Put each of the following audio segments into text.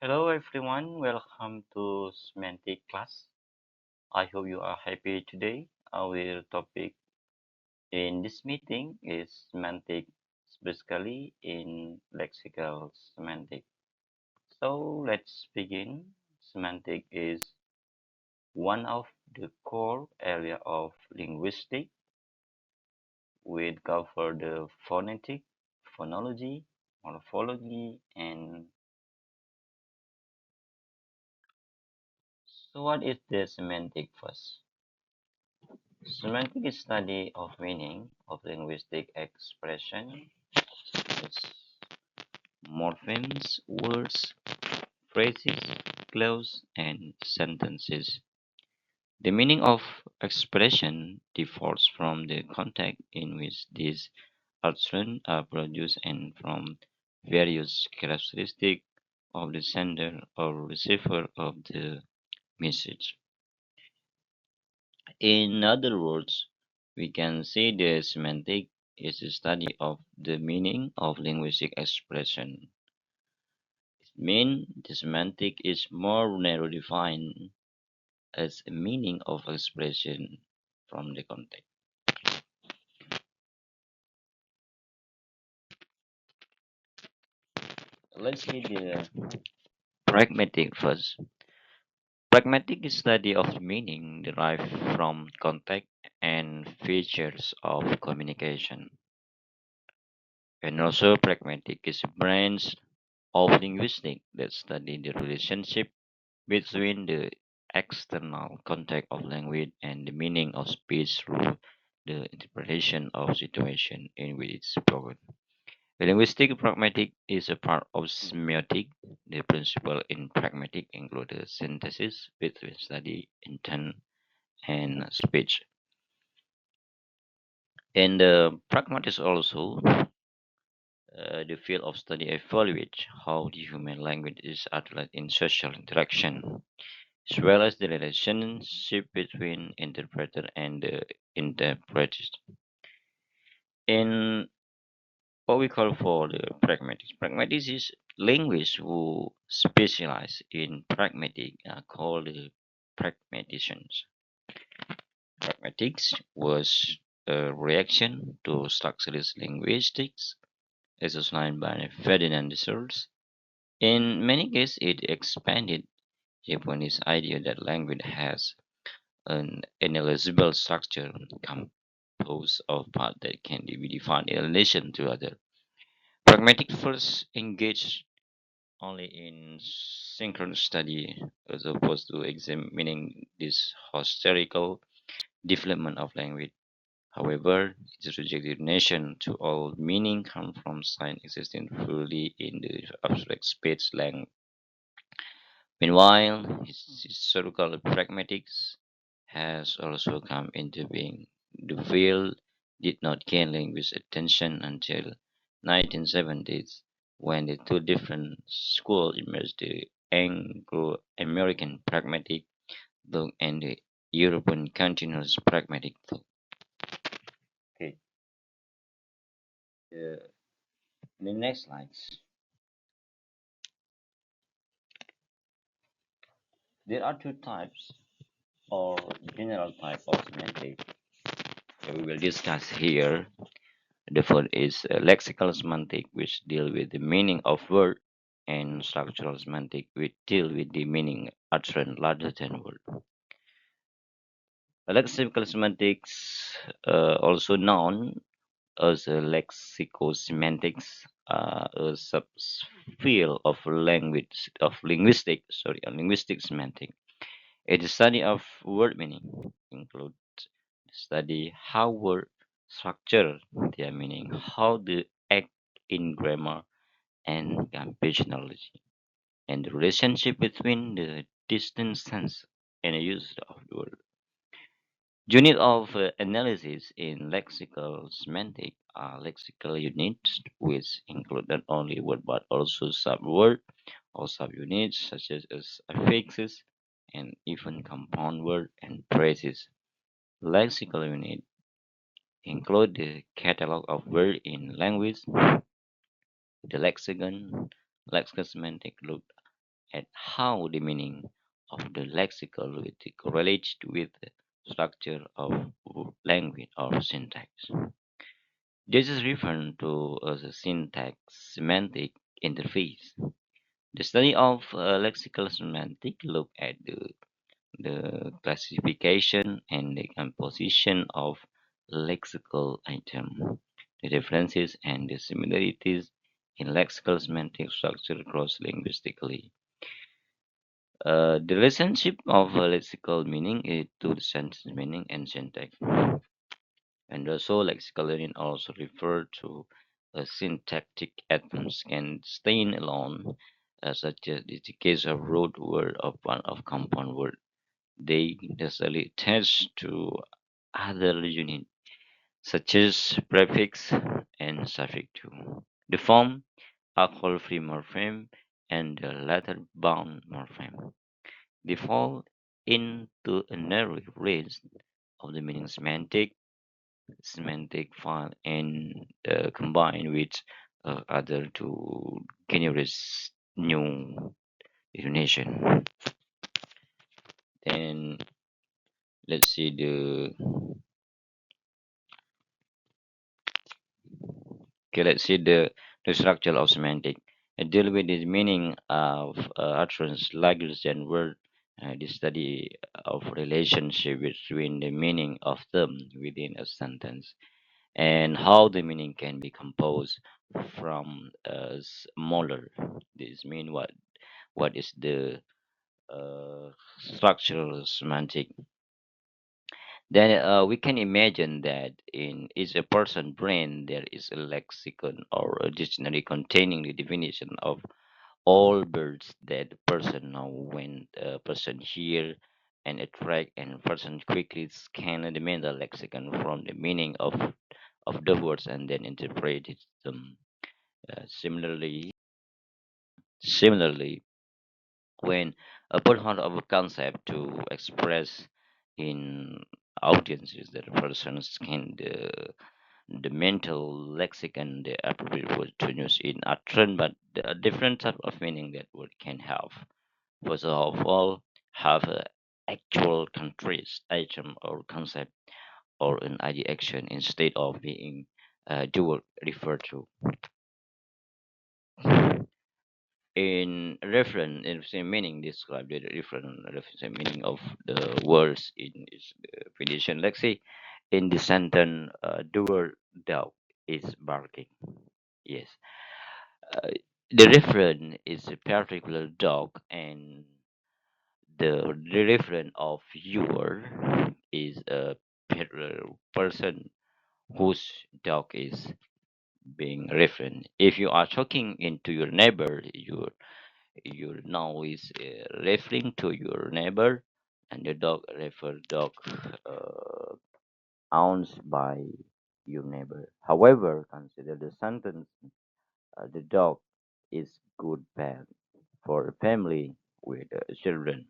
Hello everyone, welcome to Semantic class. I hope you are happy today. Our topic in this meeting is semantic, specifically in lexical semantic. So let's begin. Semantic is one of the core area of linguistics. We cover the phonetic, phonology, morphology, and so what is the semantic first? Semantic is study of meaning of linguistic expression, its morphemes, words, phrases, clauses, and sentences. The meaning of expression differs from the context in which these utterances are produced and from various characteristics of the sender or receiver of the message. In other words, we can say the semantic is the study of the meaning of linguistic expression. It means the semantic is more narrow defined as a meaning of expression from the context. Let's see the pragmatic first. Pragmatic is study of meaning derived from context and features of communication. And also pragmatic is a branch of linguistics that study the relationship between the external context of language and the meaning of speech through the interpretation of situation in which it's spoken. The linguistic pragmatic is a part of semiotic. The principle in pragmatic include the synthesis between study, intent, and speech. And pragmatist also the field of study evaluates how the human language is utilized in social interaction, as well as the relationship between interpreter and the interpreted. In what we call for the pragmatics. Pragmatics is linguists who specialize in pragmatic are called the pragmaticians. Pragmatics was a reaction to structuralist linguistics as assigned by Ferdinand de Saussure. In many cases, it expanded Japanese idea that language has an analyzable structure composed of parts that can be defined in relation to other. Pragmatic first engaged only in synchronous study as opposed to examining this historical development of language. However, its rejected nation to all meaning come from signs existing fully in the abstract space language. Meanwhile, historical pragmatics has also come into being. The field did not gain linguist attention until 1970s when the two different schools emerged, the Anglo-American pragmatic thought and the European continuous pragmatic thought. Okay, the next slides. There are two types or general type of semantic that we will discuss here. The first is lexical semantic, which deal with the meaning of word, and structural semantic, which deal with the meaning utterance rather than word. Lexical semantics, also known as lexicosemantics, a subfield of language of linguistic semantic. It is study of word meaning, include study how words structure their meaning, how they act in grammar and compositionality, and the relationship between the distinct sense and use of the word. Unit of analysis in lexical semantic are lexical units, which include not only word but also subword or subunits such as affixes and even compound word and phrases. Lexical unit include the catalog of words in language, the lexicon, lexical semantic look at how the meaning of the lexical correlates with the structure of language or syntax. This is referred to as a syntax semantic interface. The study of lexical semantic look at the classification and the composition of lexical items, the differences and the similarities in lexical semantic structure cross linguistically. The relationship of lexical meaning to the sentence meaning and syntax. And also lexical learning also refer to syntactic atoms can stand alone, such as in the case of root word or one of compound word. They necessarily attach to other unit, such as prefix and suffix too. The form alcohol-free morpheme and the letter-bound morpheme. They fall into a narrow range of the meaning semantic file and combine with other to generate new definition. Then let's see the structure of semantic. It deal with the meaning of utterance, language, and word. The study of relationship between the meaning of them within a sentence and how the meaning can be composed from smaller. This mean what is the structural semantic. Then we can imagine that in each a person brain there is a lexicon or a dictionary containing the definition of all birds that the person know when a person hear and attract and person quickly scan the mental lexicon from the meaning of the words and then interpret it them. Similarly, when a person of a concept to express in audiences that a person can the mental lexicon the appropriate word to use in a trend but a different type of meaning that word can have. First of all, have a actual concrete item or concept or an idea action instead of being the word referred to. In reference in the same meaning describe the different reference and meaning of the words in its definition. Let's say in the sentence the word dog is barking. Yes. uh, the reference is a particular dog and the reference of your is a person whose dog is being referenced. If you are talking into your neighbor, your now is referring to your neighbor, and the dog refer dog uh, owned by your neighbor. However, consider the sentence: the dog is good pet for a family with children.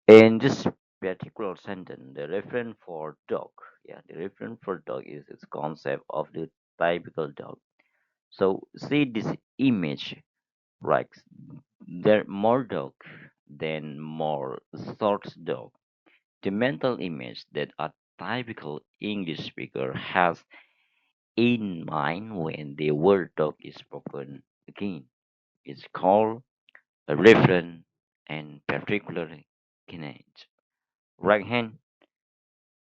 In this particular sentence, the reference for dog, yeah, the reference for dog is this concept of the typical dog. So see this image, right? There more dog than more sorts dog. The mental image that a typical English speaker has in mind when the word dog is spoken again is called a referent and particular kinage. Right hand,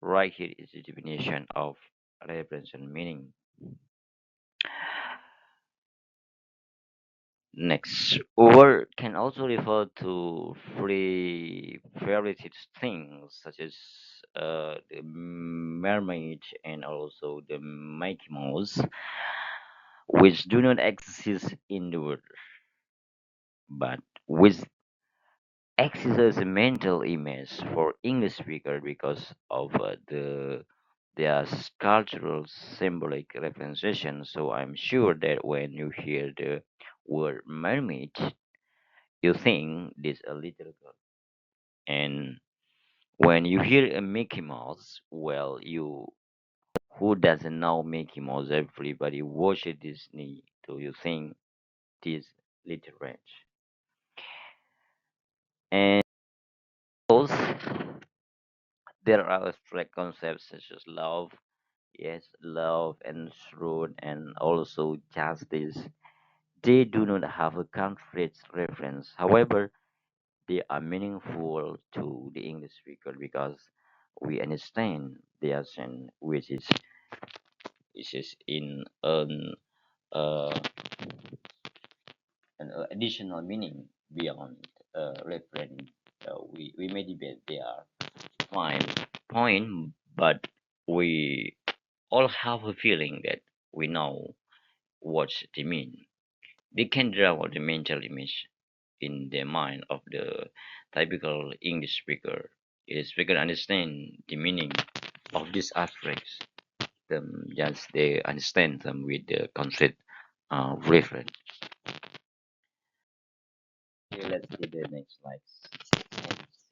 right here is the definition of reference and meaning. Next, word can also refer to free fairy things such as the mermaid and also the Mickey Mouse, which do not exist in the world, but which exist as a mental image for English speaker because of their cultural symbolic representation. So I'm sure that when you hear the word mermaid, you think this a little girl. And when you hear a Mickey Mouse, well, you who doesn't know Mickey Mouse? Everybody watches Disney do you think this literature? And both there are abstract concepts such as love, yes, love and truth, and also justice. They do not have a concrete reference. However, they are meaningful to the English speaker because we understand their sense, which is in uh, an additional meaning beyond reference. We may debate they are fine point, but we all have a feeling that we know what they mean. They can draw the mental image in the mind of the typical English speaker. English speaker understand the meaning of these aspects. Just they understand them with the concept reference. Okay, let's see the next slide.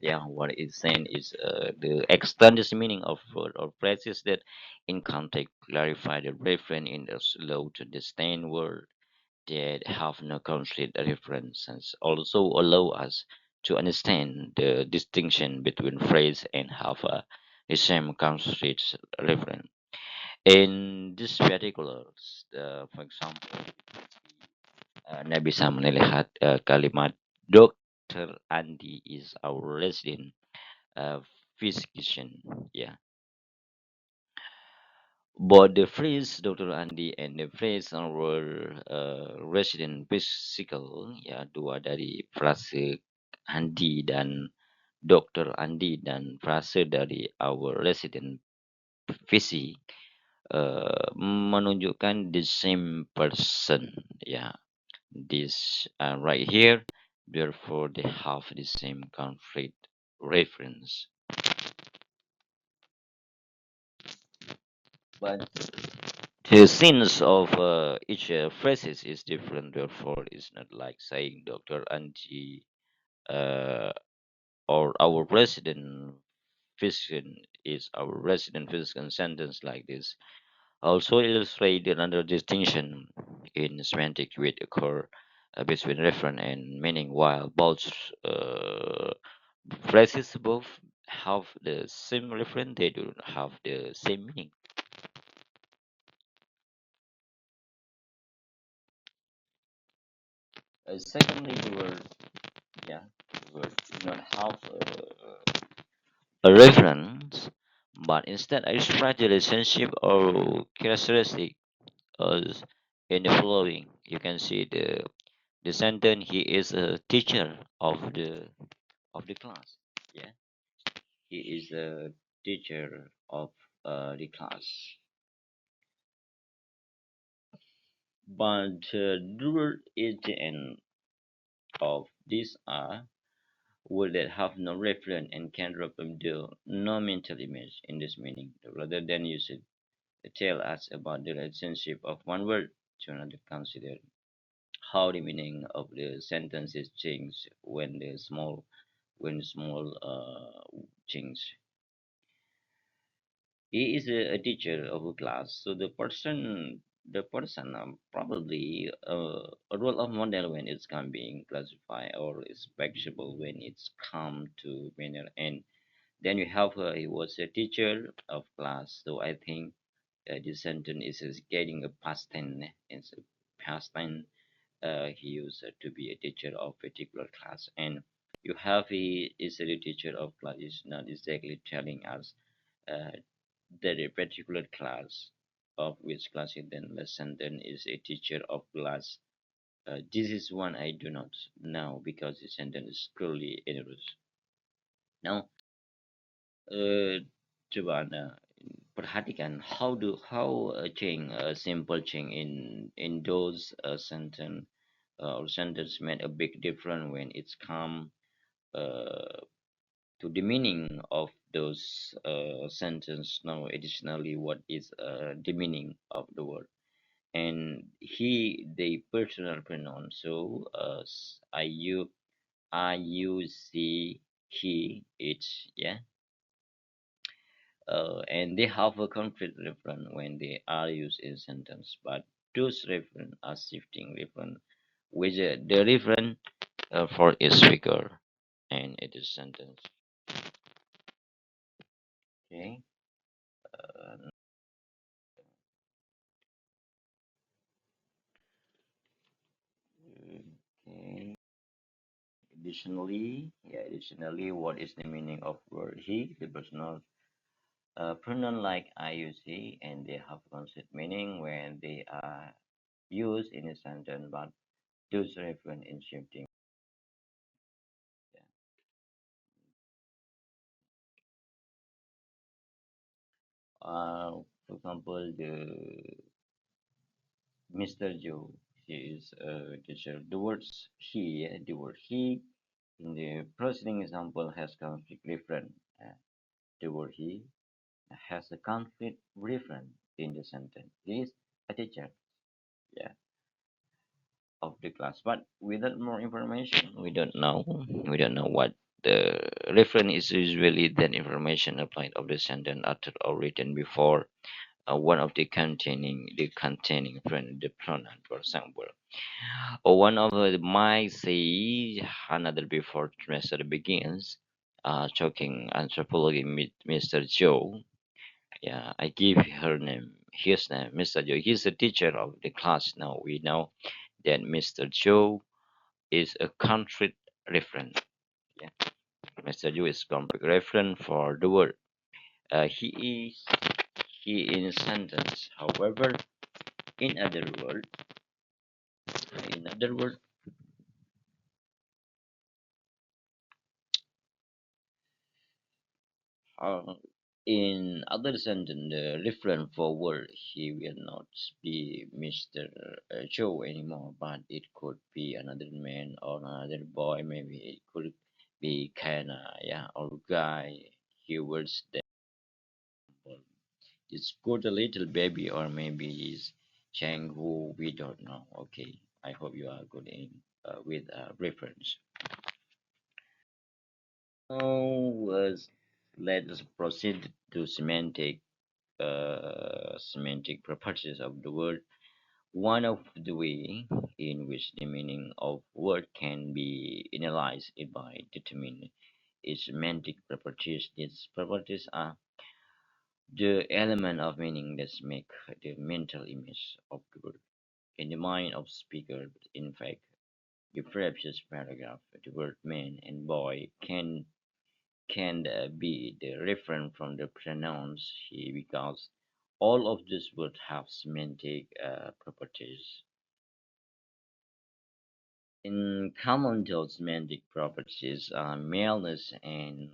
Yeah, what it's saying is the extended meaning of word or phrases that in context clarify the reference in a slow to understand word that have no concrete references also allow us to understand the distinction between phrase and have the same concrete reference. In this particular, for example, Anda bisa melihat kalimat Dr. Andi is our resident physician. Yeah, both the phrase Dr. Andi and the phrase our resident physical, ya dua dari frase Andi dan Dr. Andi dan frase dari our resident visi menunjukkan the same person. Ya, this right here, therefore they have the same conflict reference. But the sense of each phrases is different, therefore it's not like saying Dr. Anji uh, or our resident physician is our resident physician sentence like this. Also illustrate another distinction in semantic which occur between reference and meaning while both uh, phrases both have the same reference, they do not have the same meaning. Secondly, the word, yeah, the word do not have a reference, but instead express the relationship or characteristic as in the following. You can see the sentence. He is a teacher of the class. Yeah, he is a teacher of the class. But the word is the end of these are words that have no reference and can reproduce no mental image in this meaning. Rather than use it to tell us about the relationship of one word to another, consider how the meaning of the sentences change when small change. He is a teacher of a class, so the person probably a role of model when it's come being classified or respectable when it's come to manner. And then you have he was a teacher of class, so I think this sentence is getting a past tense. It's a past tense. He used to be a teacher of particular class, and you have he is a teacher of class is not exactly telling us uh, that a particular class of which class it then lesson then is a teacher of class. This is one I do not know because the sentence is clearly erroneous. Now, coba Anda perhatikan how a change, a simple change in those sentence or sentence made a big difference when it's come uh, to the meaning of those sentence. Now, additionally, what is the meaning of the word? And he, the personal pronoun. So, I, you, he, it's, yeah. And they have a concrete reference when they are used in sentence, but those reference are shifting reference with the reference for each figure and it is sentence. Okay. Uh, okay. Additionally, what is the meaning of word he? The personal pronoun like I use he, and they have concept meaning when they are used in a sentence, but those reference in shifting. For example, the Mr. Joe, he is a teacher. The word he in the preceding example has conflict reference. The word he has a conflict reference in the sentence. He is a teacher, yeah, of the class. But without more information, we don't know. We don't know what the reference is. Usually, that information applied of the sentence uttered or written before one of the containing the pronoun, for example. Or one of might say another before trimester begins. Talking anthropology with Mr. Joe. Yeah, I give his name, Mr. Joe. He's the teacher of the class now. We know that Mr. Joe is a country reference. Yeah, Mr. Joe is complete reference for the word. He is he in sentence. However, in other word, in other word, uh, in other sentence, the reference for word he will not be Mr. Joe anymore, but it could be another man or another boy. Maybe it could be kinda yeah or guy. He was the it's good a little baby or maybe he's Changhu. We don't know. Okay, I hope you are good in with reference. Now, let us proceed to semantic properties of the word. One of the way in which the meaning of word can be analyzed is by determining its semantic properties. These properties are the element of meaning that make the mental image of the word in the mind of speaker. In fact, the previous paragraph, the word man and boy can be the reference from the pronouns he because all of these would have semantic properties. In common to semantic properties are maleness and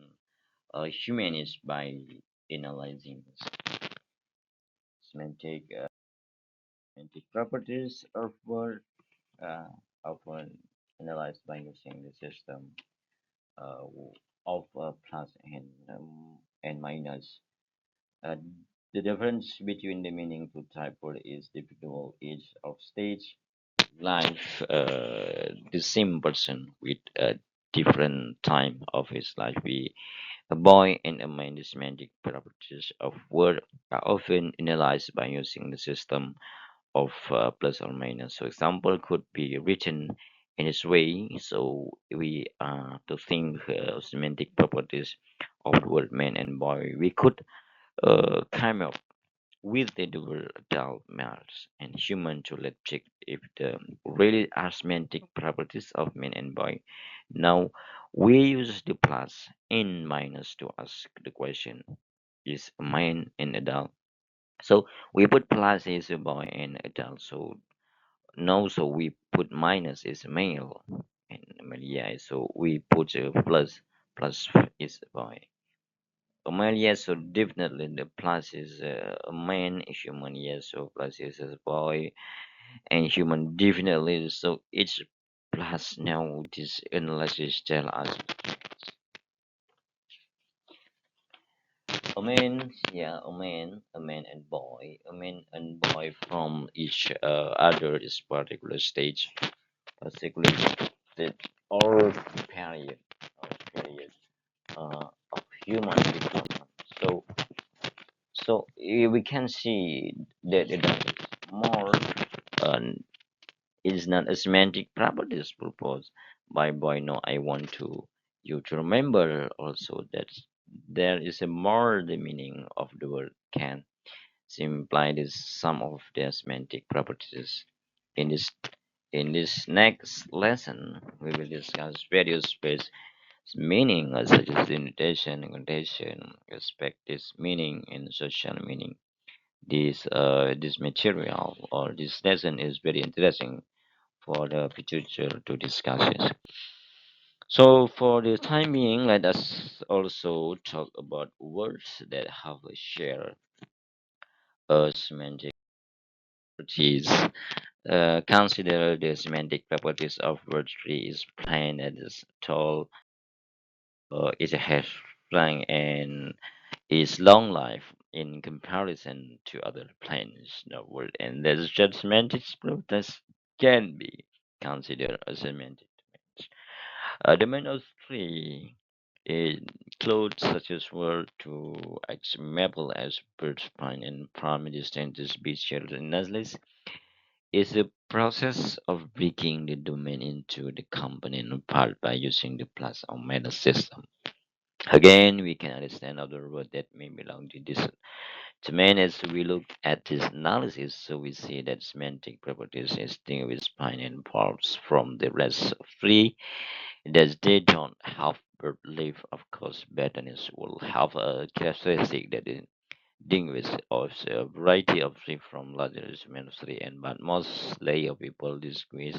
humanist by analyzing semantic semantic properties of word uh, often analyzed by using the system uh, of plus and minus. Uh, the difference between the meaningful type word is depictable age of stage life. The same person with a different time of his life. A boy and a man, the semantic properties of word are often analyzed by using the system of plus or minus. So example could be written in this way. So we to think semantic properties of the word man and boy. We could come up with the dual adult males and human to let check if the really are semantic properties of man and boy. Now we use the plus and minus to ask the question: is a man an adult? So we put plus is a boy and adult. So no, so we put minus is male and male. Yeah, so we put plus is a boy. Male, yes, so definitely the plus is a man, human, yes, so plus is a boy, and human definitely. So each plus now this analysis tell us a man and boy from each other is particular stage, basically the or period or period of human development. So we can see that it is more. And it's not a semantic properties proposed by Boyno. I want to you to remember also that there is a more the meaning of the word can simplified is some of their semantic properties. In this in this next lesson, we will discuss various ways meaning such as invitation, connotation, respective meaning, and social meaning. This material or this lesson is very interesting for the future to discuss it. So for the time being, let us also talk about words that have a shared semantic properties. Consider the semantic properties of word tree is plain and is tall, is a hash flying, and is long life in comparison to other planes in the world. And there's just semantic properties can be considered as semantic domains. Domain of tree includes such as word to example as birds, pine, and palm distances, beach, shelter, and nestles is the process of breaking the domain into the component apart by using the plus or minus system. Again, we can understand other word that may belong to this domain as we look at this analysis. So we see that semantic properties distinguish spine and parts from the rest of three. That they don't have verb leaf, of course, botanist will have a characteristic that distinguish us a variety of tree from larger three, and but most layer people distinguish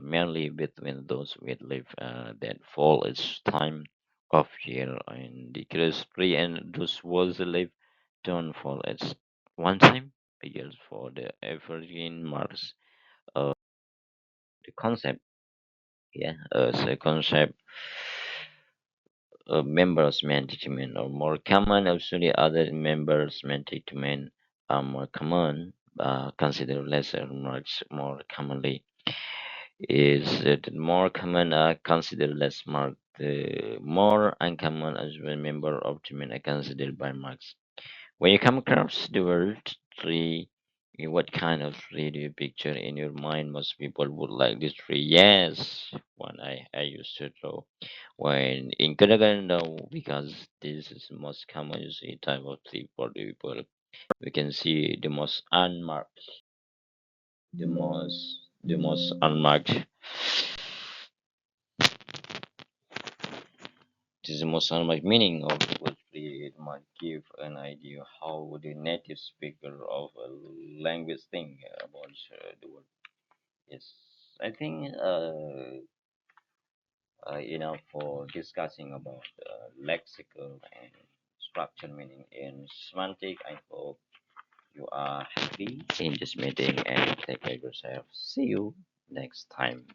mainly between those with leaf that fall its time of year in the grass tree, and those was the leaf don't fall at one time a year for the evergreen marks. Uh, the concept, yeah, so concept members management are more common. Actually, other members management are more common. Consider lesser marks more commonly is that more common consider less marked. The more uncommon as a member of the are considered by marks. When you come across the word tree, what kind of tree do you picture in your mind? Most people would like this tree. Yes, one I used to draw when in kindergarten now because this is the most common you see type of tree for the people. We can see the most unmarked. This is the most unmarked meaning of the word tree. It might give an idea how the native speaker of a language think about the word. Yes, I think for discussing about lexical and structure meaning in semantic. I hope you are happy in this meeting and take care of yourself. See you next time.